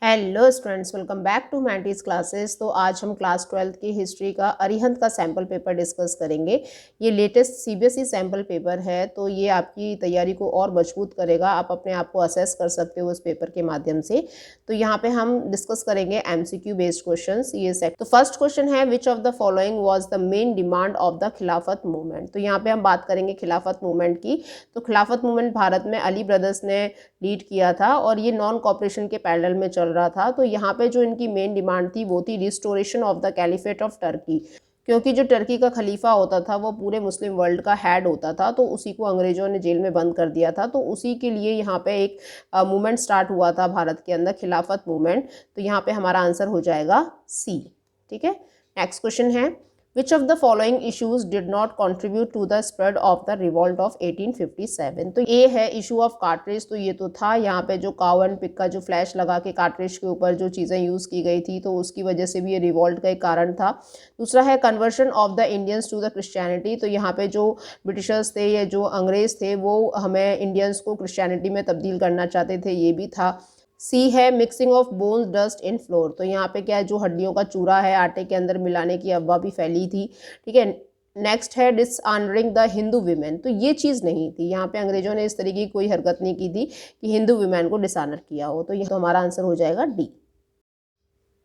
Hello students, welcome back to मैंटीज classes. तो आज हम क्लास 12th की हिस्ट्री का अरिहंत का सैम्पल पेपर डिस्कस करेंगे। ये लेटेस्ट सीबीएसई सैम्पल पेपर है, तो ये आपकी तैयारी को और मजबूत करेगा। आप अपने आप को असेस कर सकते हो इस पेपर के माध्यम से। तो यहाँ पे हम डिस्कस करेंगे एमसीक्यू बेस्ड क्वेश्चंस। तो फर्स्ट क्वेश्चन है, which of the following was the main demand of the खिलाफत मूवमेंट। तो यहाँ पे हम बात करेंगे खिलाफत मूवमेंट की। तो खिलाफत मूवमेंट भारत में अली ब्रदर्स ने लीड किया था और ये नॉन कॉपरेशन के पैरेलल में चल रहा था। तो यहाँ पे जो इनकी मेन डिमांड थी वो थी restoration of the caliphate of Turkey, क्योंकि जो टर्की का खलीफा होता था वो पूरे मुस्लिम वर्ल्ड का हेड होता था, तो उसी को अंग्रेजों ने जेल में बंद कर दिया था। तो उसी के लिए यहाँ पे एक मूवमेंट स्टार्ट हुआ था भारत के अंदर, खिलाफत मूवमेंट। तो यहाँ पे हमारा आंसर हो जाएगा सी। ठीक है, नेक्स्ट क्वेश्चन है, Which of the following issues did not contribute to the spread of the revolt of 1857? तो ये है इशू ऑफ कार्ट्रिज। तो ये तो था यहाँ पे जो काउ एंड पिक का जो फ्लैश लगा के कार्ट्रिज के ऊपर जो चीज़ें यूज़ की गई थी, तो उसकी वजह से भी ये रिवॉल्ट का एक कारण था। दूसरा है conversion of the Indians to the Christianity. तो यहाँ पे जो ब्रिटिशर्स थे या जो अंग्रेज थे वो हमें इंडियंस को क्रिश्चियनिटी में तब्दील करना चाहते थे, ये भी था। सी है mixing of bones dust in floor. तो यहाँ पे क्या है, जो हड्डियों का चूरा है आटे के अंदर मिलाने की अफवाह भी फैली थी। ठीक है, नेक्स्ट है डिसऑनरिंग द हिंदू वीमेन। तो ये चीज़ नहीं थी, यहाँ पे अंग्रेजों ने इस तरीके की कोई हरकत नहीं की थी कि हिंदू वीमेन को डिसऑनर किया हो। तो ये तो हमारा आंसर हो जाएगा डी।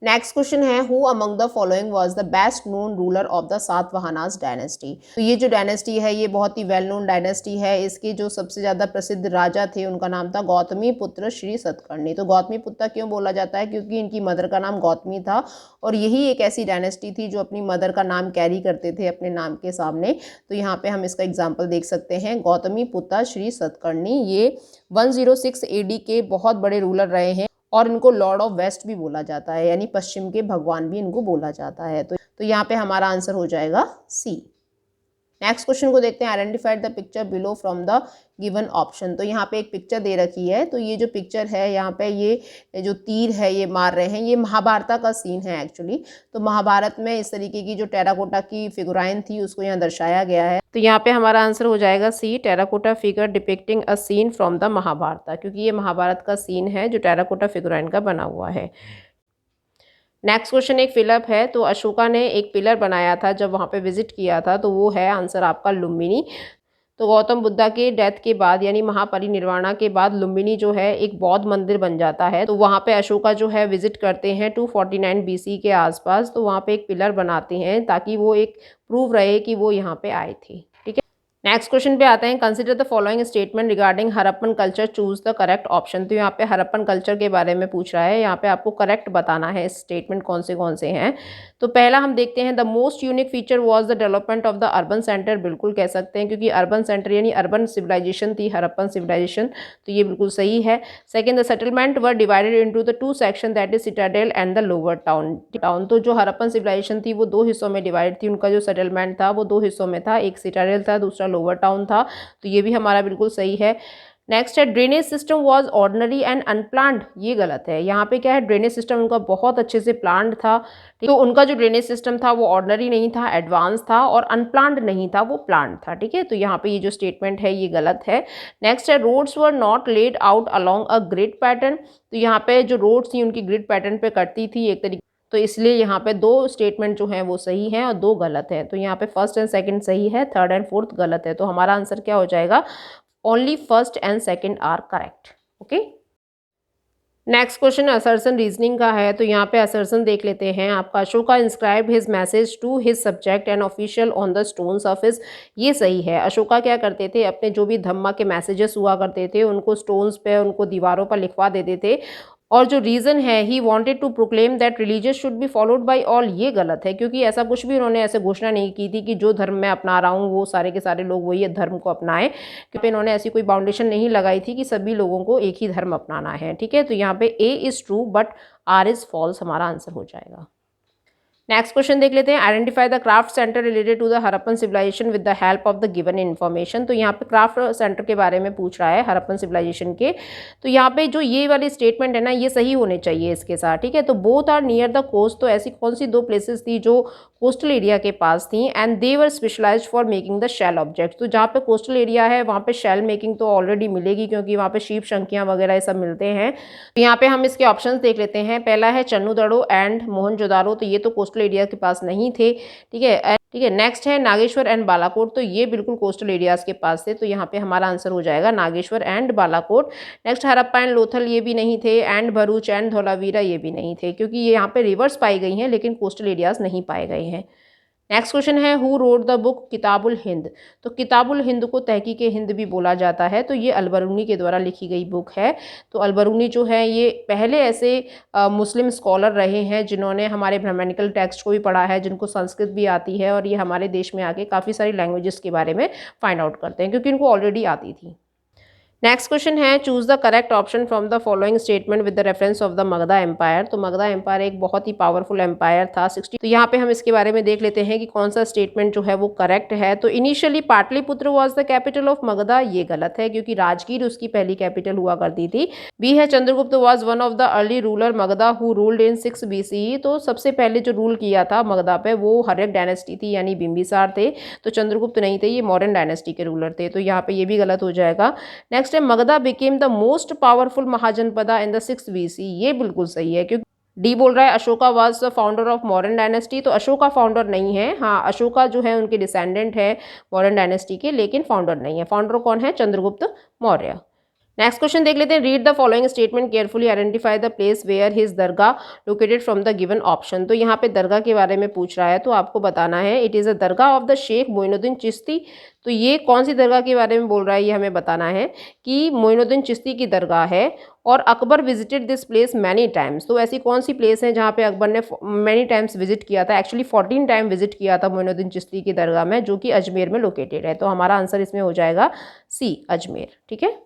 नेक्स्ट क्वेश्चन है, who among the following was the best known ruler of the Satavahanas dynasty. तो ये जो डायनेस्टी है ये बहुत ही वेल नोन डायनेस्टी है। इसके जो सबसे ज़्यादा प्रसिद्ध राजा थे उनका नाम था गौतमी पुत्र श्री सतकर्णी। तो गौतमी पुत्र क्यों बोला जाता है, क्योंकि इनकी मदर का नाम गौतमी था और यही एक ऐसी डायनेस्टी थी जो अपनी मदर का नाम कैरी करते थे अपने नाम के सामने। तो यहाँ पे हम इसका एग्जाम्पल देख सकते हैं, गौतमी पुत्र श्री सतकर्णी। ये 106 AD के बहुत बड़े रूलर रहे हैं और इनको लॉर्ड ऑफ वेस्ट भी बोला जाता है, यानी पश्चिम के भगवान भी इनको बोला जाता है। तो यहाँ पे हमारा आंसर हो जाएगा सी। नेक्स्ट क्वेश्चन को देखते हैं, identified the picture below from the given option. तो यहाँ पे एक पिक्चर दे रखी है। तो ये जो पिक्चर है यहाँ पे ये जो तीर है ये मार रहे हैं, ये महाभारत का सीन है एक्चुअली। तो महाभारत में इस तरीके की जो टेराकोटा की फिगुराइन थी उसको यहाँ दर्शाया गया है। तो यहाँ पे हमारा आंसर हो जाएगा C, terracotta figure depicting a scene from the Mahabharata, क्योंकि ये महाभारत का सीन है जो टेराकोटा फिगुराइन का बना हुआ है। नेक्स्ट क्वेश्चन एक फिलअप है। तो अशोका ने एक पिलर बनाया था जब वहाँ पे विजिट किया था, तो वो है आंसर आपका लुम्बिनी। तो गौतम बुद्धा के डेथ के बाद यानी महापरिनिर्वाणा के बाद लुम्बिनी जो है एक बौद्ध मंदिर बन जाता है। तो वहाँ पे अशोका जो है विजिट करते हैं 249 BC के आसपास। तो वहाँ पे एक पिलर बनाते हैं ताकि वो एक प्रूव रहे कि वो यहाँ पे आए थे। ठीक है, नेक्स्ट क्वेश्चन पे आते हैं, consider the following statement regarding Harappan culture, choose the correct option. तो यहाँ पे हरप्पन कल्चर के बारे में पूछ रहा है, यहाँ पे आपको करेक्ट बताना है स्टेटमेंट कौन से हैं। तो पहला हम देखते हैं, the most unique feature was the development of the urban centre. बिल्कुल कह सकते हैं, क्योंकि अर्बन सेंटर यानी अर्बन सिविलाइजेशन थी हरप्पन सिविलाइजेशन। तो ये बिल्कुल सही है। Second, the settlement were divided into the 2 section, that is Citadel and the lower town. तो जो हरप्पन सिविलाइजेशन थी वो 2 हिस्सों में डिवाइड थी। उनका जो सेटलमेंट था वो 2 हिस्सों में था, एक सिटाडेल था, दूसरा लोअर टाउन था। तो ये भी हमारा बिल्कुल सही है। नेक्स्ट है, drainage system was ordinary and unplanned. ये गलत है। यहाँ पे क्या है, ड्रेनेज सिस्टम उनका बहुत अच्छे से प्लान्ड था। तो उनका जो ड्रेनेज सिस्टम था वो ऑर्डिनरी नहीं था, एडवांस था, और अनप्लान्ड नहीं था, वो प्लान्ड था। ठीक है, तो यहाँ पे ये जो स्टेटमेंट है ये गलत है। नेक्स्ट है, roads were not laid out along a grid pattern. तो यहाँ पे जो रोड्स थी उनकी ग्रिड पैटर्न पे कटती थी एक तरीके, तो इसलिए यहाँ पे 2 स्टेटमेंट जो हैं वो सही हैं और 2 गलत है। तो यहाँ पे फर्स्ट एंड सेकंड सही है, थर्ड एंड फोर्थ गलत है। तो हमारा आंसर क्या हो जाएगा, only first and second are correct. Okay, next question assertion reasoning का है। तो यहाँ पे असर्शन देख लेते हैं आपका, Ashoka inscribe his message to his subject and official on the stones of his. ये सही है। अशोका क्या करते थे, अपने जो भी धम्मा के मैसेजेस हुआ करते थे उनको स्टोन्स पे, उनको दीवारों पर लिखवा देते थे। और जो रीज़न है, he wanted to proclaim that religious should be followed by all. ये गलत है, क्योंकि ऐसा कुछ भी उन्होंने ऐसे घोषणा नहीं की थी कि जो धर्म मैं अपना रहा हूँ वो सारे के सारे लोग वही धर्म को अपनाएं, क्योंकि इन्होंने ऐसी कोई बाउंडेशन नहीं लगाई थी कि सभी लोगों को एक ही धर्म अपनाना है। ठीक है, तो यहाँ पे A is true but R is false हमारा आंसर हो जाएगा। नेक्स्ट क्वेश्चन देख लेते हैं, identify the craft centre related to the Harappan civilisation with the help of the given information. तो यहाँ पे क्राफ्ट सेंटर के बारे में पूछ रहा है हड़प्पन सिविलाइजेशन के। तो यहाँ पे जो ये वाली स्टेटमेंट है ना, ये सही होने चाहिए इसके साथ, ठीक है। तो both are near the coast, तो ऐसी कौन सी दो प्लेसेस थी जो कोस्टल एरिया के पास थी, and they were specialised for making the shell object. तो जहाँ पे कोस्टल एरिया है वहाँ पे शेल मेकिंग तो ऑलरेडी मिलेगी, क्योंकि वहाँ पे शीप शंकियाँ वगैरह ये सब मिलते हैं। तो यहाँ पे हम इसके ऑप्शंस देख लेते हैं। पहला है चन्नूदड़ो एंड मोहनजोदारो, तो ये तो कोस्टल एरिया के पास नहीं थे, ठीक है। ठीक है, नेक्स्ट है नागेश्वर एंड बालाकोट, तो ये बिल्कुल कोस्टल एरियाज के पास थे, तो यहाँ पे हमारा आंसर हो जाएगा Nageshwar and Balakot. Next Harappa and Lothal, ये भी नहीं थे, एंड भरूच एंड धौलावीरा ये भी नहीं थे, क्योंकि ये यहाँ पे रिवर्स पाई गई हैं लेकिन कोस्टल एरियाज नहीं पाए गए हैं। नेक्स्ट क्वेश्चन है, who wrote the book Kitabul Hind. तो किताबुल हिंद को तहकीक हिंद भी बोला जाता है, तो ये अलबरूनी के द्वारा लिखी गई बुक है। तो अलबरूनी जो है ये पहले ऐसे मुस्लिम स्कॉलर रहे हैं जिन्होंने हमारे ब्राह्मणिकल टेक्स्ट को भी पढ़ा है, जिनको संस्कृत भी आती है, और ये हमारे देश में आके काफ़ी सारी लैंग्वेजेस के बारे में फाइंड आउट करते हैं, क्योंकि इनको ऑलरेडी आती थी। नेक्स्ट क्वेश्चन है, choose the correct option from the following statement with the reference of the Magadha empire. तो मगधा एम्पायर एक बहुत ही पावरफुल एम्पायर था 60। तो यहाँ पे हम इसके बारे में देख लेते हैं कि कौन सा स्टेटमेंट जो है वो करेक्ट है। तो initially Pataliputra was the capital of Magadha, ये गलत है, क्योंकि राजगीर उसकी पहली कैपिटल हुआ करती थी। बी है, Chandragupta was one of the early ruler Magadha who ruled in 6 BCE। तो सबसे पहले जो रूल किया था मगधा पे वो हर्यक डायनेस्टी थी, यानी बिंबिसार थे, तो चंद्रगुप्त नहीं थे, ये मौर्यन डायनेस्टी के रूलर थे, तो यहाँ पे ये भी गलत हो जाएगा। नेक्स्ट है, Magadha became the most powerful Mahajanapada in the 6th BC, ये बिल्कुल सही है, क्योंकि डी बोल रहा है Ashoka was the founder of Mauryan dynasty. तो अशोका फाउंडर नहीं है, हाँ अशोका जो है उनके डिसेंडेंट है मौर्यन डायनेस्टी के, लेकिन फाउंडर नहीं है। फाउंडर कौन है? चंद्रगुप्त मौर्य। नेक्स्ट क्वेश्चन देख लेते हैं, read the following statement carefully identify the place where his dargah located from the given option. तो यहाँ पे दरगाह के बारे में पूछ रहा है, तो आपको बताना है it is a dargah of the Sheikh Moinuddin Chishti. तो ये कौन सी दरगाह के बारे में बोल रहा है, ये हमें बताना है कि मोइनुद्दीन चिश्ती की दरगाह है। और Akbar visited this place many times, तो ऐसी कौन सी प्लेस है जहाँ पे अकबर ने मैनी टाइम्स विजिट किया था? एक्चुअली 14 टाइम विजिट किया था मोइनुद्दीन चिश्ती की दरगाह में, जो कि अजमेर में लोकेटेड है। तो हमारा आंसर इसमें हो जाएगा सी, अजमेर, ठीक है।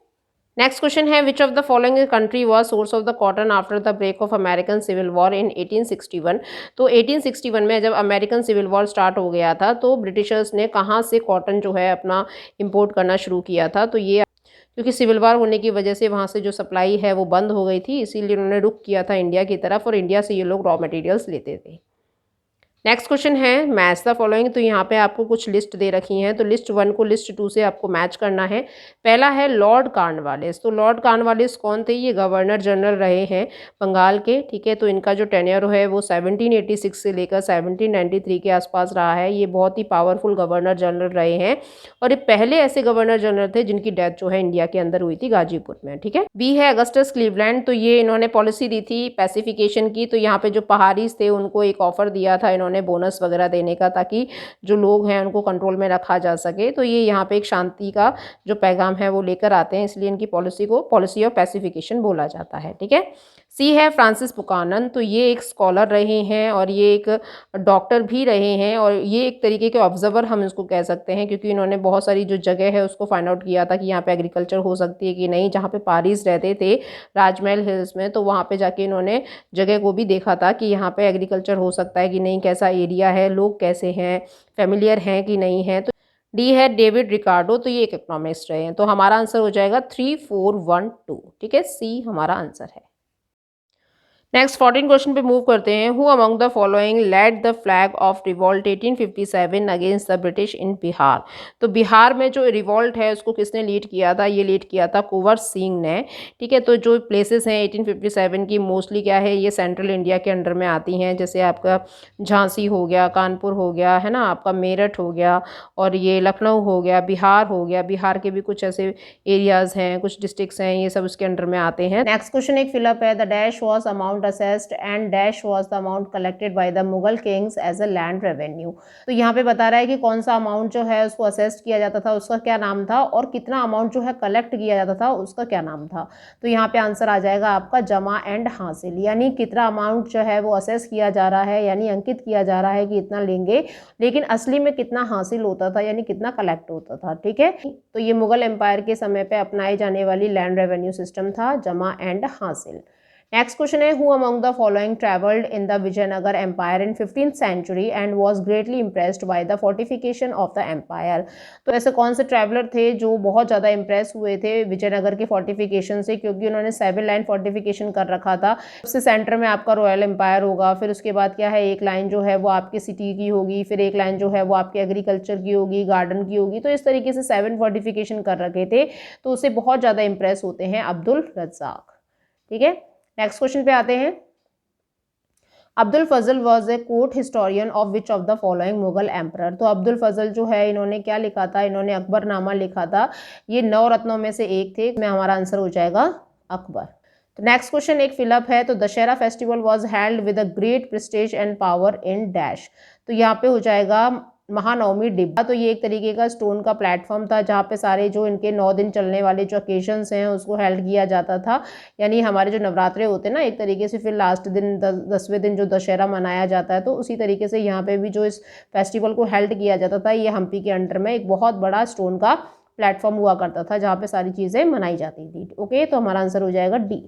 नेक्स्ट क्वेश्चन है, which of the following country was source of the cotton after the break of American civil war in 1861। तो 1861 में जब अमेरिकन सिविल वॉर स्टार्ट हो गया था, तो ब्रिटिशर्स ने कहाँ से कॉटन जो है अपना इंपोर्ट करना शुरू किया था? तो ये क्योंकि सिविल वॉर होने की वजह से वहाँ से जो सप्लाई है वो बंद हो गई थी, इसीलिए उन्होंने रुख किया था इंडिया की तरफ, और इंडिया से ये लोग रॉ मटेरियल्स लेते थे। नेक्स्ट क्वेश्चन है, मैच द फॉलोइंग। तो यहाँ पे आपको कुछ लिस्ट दे रखी हैं, तो लिस्ट 1 को लिस्ट 2 से आपको मैच करना है। पहला है लॉर्ड कॉर्नवालिस। तो लॉर्ड कॉर्नवालिस कौन थे? ये गवर्नर जनरल रहे हैं बंगाल के, ठीक है। तो इनका जो टेन्योर है वो 1786 से लेकर 1793 के आसपास रहा है। ये बहुत ही पावरफुल गवर्नर जनरल रहे हैं, और ये पहले ऐसे गवर्नर जनरल थे जिनकी डेथ जो है इंडिया के अंदर हुई थी, गाजीपुर में, ठीक है। बी है अगस्टस क्लीवलैंड। तो ये इन्होंने पॉलिसी दी थी पैसिफिकेशन की, तो यहाँ पे जो पहाड़ीज थे उनको एक ऑफर दिया था इन्होंने बोनस वगैरह देने का, ताकि जो लोग हैं उनको कंट्रोल में रखा जा सके। तो ये यहाँ पे एक शांति का जो पैगाम है वो लेकर आते हैं, इसलिए इनकी पॉलिसी को पॉलिसी ऑफ पैसिफिकेशन बोला जाता है, ठीक है। सी है फ्रांसिस बुकानन। तो ये एक स्कॉलर रहे हैं और ये एक डॉक्टर भी रहे हैं, और ये एक तरीके के ऑब्जर्वर हम इसको कह सकते हैं, क्योंकि इन्होंने बहुत सारी जो जगह है उसको फाइंड आउट किया था कि यहाँ पे एग्रीकल्चर हो सकती है कि नहीं। जहाँ पे पारीज रहते थे राजमहल हिल्स में, तो वहाँ पे जाके इन्होंने जगह को भी देखा था कि यहाँ पे एग्रीकल्चर हो सकता है कि नहीं, कैसा एरिया है, लोग कैसे हैं, फेमिलियर हैं कि नहीं है। तो डी है डेविड रिकार्डो। तो ये एक इकोनॉमिस्ट रहे हैं, तो हमारा आंसर हो जाएगा 3412, ठीक है। सी हमारा आंसर है। नेक्स्ट 14 क्वेश्चन पे मूव करते हैं। Who among the following led the flag of revolt 1857 against the British in Bihar. तो बिहार में जो रिवॉल्ट है उसको किसने लीड किया था? ये लीड किया था कुंवर सिंह ने, ठीक है। तो जो प्लेसेस हैं 1857 की, मोस्टली क्या है, ये सेंट्रल इंडिया के अंडर में आती हैं, जैसे आपका झांसी हो गया, कानपुर हो गया, है ना, आपका मेरठ हो गया, और ये लखनऊ हो गया, बिहार हो गया। बिहार के भी कुछ ऐसे एरियाज हैं, कुछ डिस्ट्रिक्ट्स हैं, ये सब उसके अंडर में आते हैं। नेक्स्ट क्वेश्चन एक फिलअप है, the dash was amount assessed and dash was the amount collected by the Mughal kings as a land revenue। तो यहाँ पे बता रहा है कि कौन सा अमाउंट जो है उसको असेस्ड किया जाता था, उसका क्या नाम था, और कितना अमाउंट जो है कलेक्ट किया जाता था उसका क्या नाम था। तो यहाँ पे आंसर आ जाएगा आपका जमा एंड हासिल, यानी कितना अमाउंट जो है वो असेस किया जा रहा है, यानी अंकित किया जा रहा है कि इतना लेंगे, लेकिन असली में कितना हासिल होता था, यानी कितना कलेक्ट होता था, ठीक है। तो ये मुगल एम्पायर के समय पे अपनाए जाने वाली लैंड रेवेन्यू सिस्टम था, jama and hasil. Next question है, who among the following travelled in the Vijayanagar empire in 15th century and was greatly impressed by the fortification of the empire. तो ऐसे कौन से ट्रैवलर थे जो बहुत ज़्यादा इंप्रेस हुए थे विजयनगर के फोर्टिफिकेशन से, क्योंकि उन्होंने 7 लाइन फोर्टिफिकेशन कर रखा था। सबसे सेंटर में आपका रॉयल एम्पायर होगा, फिर उसके बाद क्या है, एक लाइन जो है वो आपकी सिटी की होगी, फिर एक लाइन जो है वो आपके एग्रीकल्चर की होगी, गार्डन की होगी। तो इस तरीके से 7 फोर्टिफिकेशन कर रखे थे, तो उससे बहुत ज़्यादा इंप्रेस होते हैं अब्दुल रज्जाक। ठीक है, नेक्स्ट क्वेश्चन पे आते हैं। Abdul Fazal was a court historian of which of the following Mughal emperor. तो अब्दुल फजल जो है इन्होंने क्या लिखा था, इन्होंने अकबरनामा लिखा था। ये 9 रत्नों में से एक थे, इसमें हमारा आंसर हो जाएगा अकबर। तो नेक्स्ट क्वेश्चन एक फिलअप है, तो Dussehra festival was held with a great Prestige and power in dash. तो यहाँ पे हो जाएगा महानवमी डिब्बा। तो ये एक तरीके का स्टोन का प्लेटफॉर्म था जहाँ पे सारे जो इनके 9 दिन चलने वाले जो ओकेजन्स हैं उसको हेल्ड किया जाता था। यानी हमारे जो नवरात्रे होते हैं ना एक तरीके से, फिर लास्ट दिन 10वें दिन जो दशहरा मनाया जाता है, तो उसी तरीके से यहाँ पे भी जो इस फेस्टिवल को हेल्ड किया जाता था, ये हम्पी के अंडर में एक बहुत बड़ा स्टोन का प्लेटफॉर्म हुआ करता था जहाँ पे सारी चीज़ें मनाई जाती थी। ओके, तो हमारा आंसर हो जाएगा डी।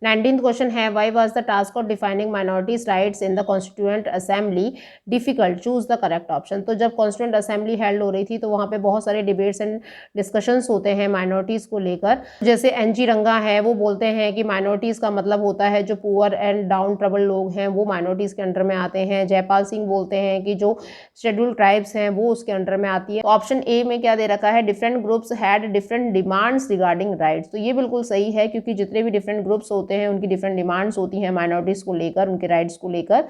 19th क्वेश्चन है, why was the task of defining minorities rights in the constituent assembly difficult, choose the correct option. तो जब कॉन्स्टिट्यूएंट असेंबली हेल्ड हो रही थी तो वहाँ पे बहुत सारे डिबेट्स एंड डिस्कशंस होते हैं माइनॉरिटीज़ को लेकर। जैसे NG रंगा है, वो बोलते हैं कि माइनॉरिटीज़ का मतलब होता है जो पुअर एंड डाउन ट्रबल लोग हैं वो माइनॉरिटीज़ के अंडर में आते हैं। जयपाल सिंह बोलते हैं कि जो शेड्यूल्ड ट्राइब्स हैं वो उसके अंडर में आती है। ऑप्शन ए में क्या दे रखा है, different groups had different demands regarding rights. तो ये बिल्कुल सही है, क्योंकि जितने भी डिफरेंट ग्रुप्स होते हैं उनकी डिफरेंट डिमांड्स होती हैं माइनॉरिटीज को लेकर, उनके राइट्स को लेकर।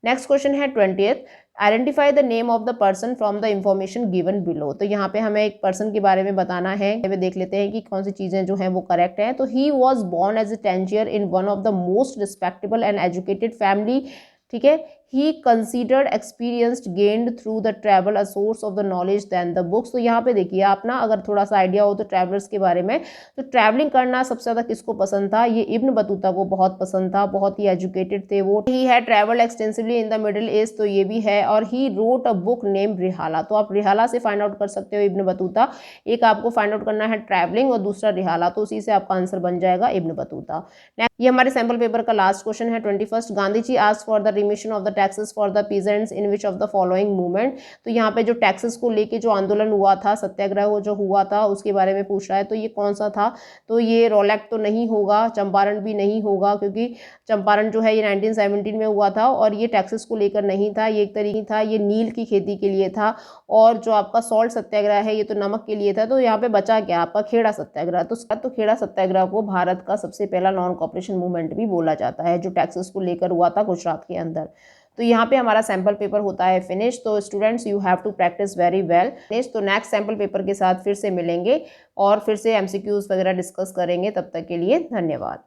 नेक्स्ट क्वेश्चन है 20th, identify the name of the person from the information given below. तो यहाँ पे हमें एक पर्सन के बारे में बताना है, वे देख लेते हैं कि कौन सी चीज़ें जो हैं वो करेक्ट हैं। तो he was born as a Tangier in one of the most respectable and educated family. ठीक है, he considered experienced gained through the travel a source of the knowledge than the books. तो यहाँ पे देखिए आप ना, अगर थोड़ा सा आइडिया हो तो ट्रैवलर्स के बारे में, तो ट्रैवलिंग करना सबसे ज़्यादा किसको पसंद था, ये इब्न बतूता को बहुत पसंद था, बहुत ही एजुकेटेड थे वो। He has travelled extensively in the Middle East, तो ये भी है। और he wrote a book name Rihla. तो आप रिहाला से फाइंड आउट कर सकते हो इब्न बतूता। एक आपको फाइंड आउट करना है ट्रैवलिंग और दूसरा रिहाला, तो उसी से आपका आंसर बन जाएगा इब्न बतूता। ये हमारे सैम्पल पेपर का लास्ट क्वेश्चन है 21st, Gandhi ji asked for the remission of the taxes for the peasants in which of the following movement. तो यहाँ पे जो टैक्सेस को लेके जो आंदोलन हुआ था, सत्याग्रह जो हुआ था, उसके बारे में पूछ रहा है। तो ये कौन सा था, तो ये रोलैक्ट तो नहीं होगा, चंपारण भी नहीं होगा, क्योंकि चंपारण जो है ये 1917 में हुआ था और ये टैक्सेस को लेकर नहीं था, ये एक तरीके था, ये नील की खेती के लिए था। और जो आपका सॉल्ट सत्याग्रह है ये तो नमक के लिए था। तो यहाँ पे बचा क्या आपका खेड़ा सत्याग्रह। तो खेड़ा सत्याग्रह को भारत का सबसे पहला नॉन कॉपरेशन मूवमेंट भी बोला जाता है, जो टैक्सेस को लेकर हुआ था गुजरात के अंदर। तो यहाँ पे हमारा सैम्पल पेपर होता है फिनिश। तो students you have to practise very well. तो नेक्स्ट सैम्पल पेपर के साथ फिर से मिलेंगे और फिर से MCQs वगैरह डिस्कस करेंगे। तब तक के लिए धन्यवाद।